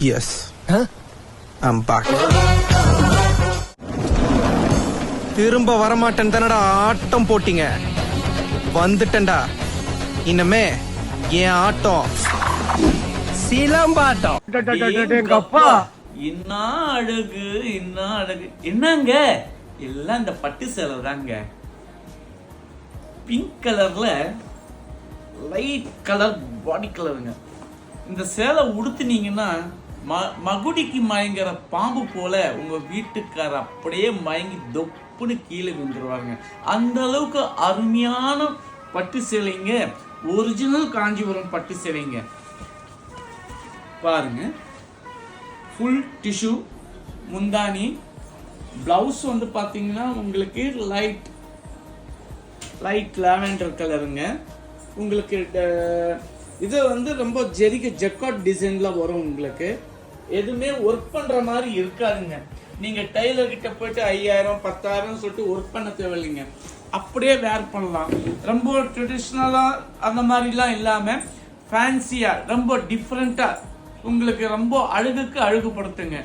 Yes I'm back. திரும்ப வரமாட்டேன் தானடா ஆட்டம் போட்டீங்க. வந்துட்டேன்டா. இனிமே என் ஆட்டம் சிலம்பாட்டம். அப்பா என்ன அழகு, என்ன அழகு. என்னங்க எல்லாம் இந்த பட்டு சேலை தாங்க. பிங்க் கலர்ல லைட் கலர் பாடி கலருங்க. இந்த சேலை உடுத்துனீங்கன்னா மகுடிக்கு மயங்கிற பாம்பு போல உங்க வீட்டுக்கார அப்படியே மயங்கி தொப்புன்னு கீழே விழுந்துருவாங்க. அந்த அளவுக்கு அருமையான பட்டு சேலைங்க. ஒரிஜினல் காஞ்சிபுரம் பட்டு சேலைங்க. பாருங்க, ஃபுல் டிஷ்யூ முந்தானி. பிளவுஸ் வந்து பாத்தீங்கன்னா உங்களுக்கு லைட் லாவெண்டர் கலருங்க. உங்களுக்கு இது வந்து ரொம்ப ஜெரிக ஜெக்கார்ட் டிசைன்ல வரும். உங்களுக்கு எதுவுமே ஒர்க் பண்ற மாதிரி இருக்காதுங்க. நீங்க டெய்லர் கிட்ட போயிட்டு 5000 10,000 சொல்லிட்டு ஒர்க் பண்ண தேவையில்லைங்க. அப்படியே வேர் பண்ணலாம். ரொம்ப ட்ரெடிஷ்னலா அந்த மாதிரிலாம் இல்லாம ஃபேன்சியா ரொம்ப டிஃப்ரெண்டா உங்களுக்கு ரொம்ப அழகுக்கு அழகுபடுத்துங்க.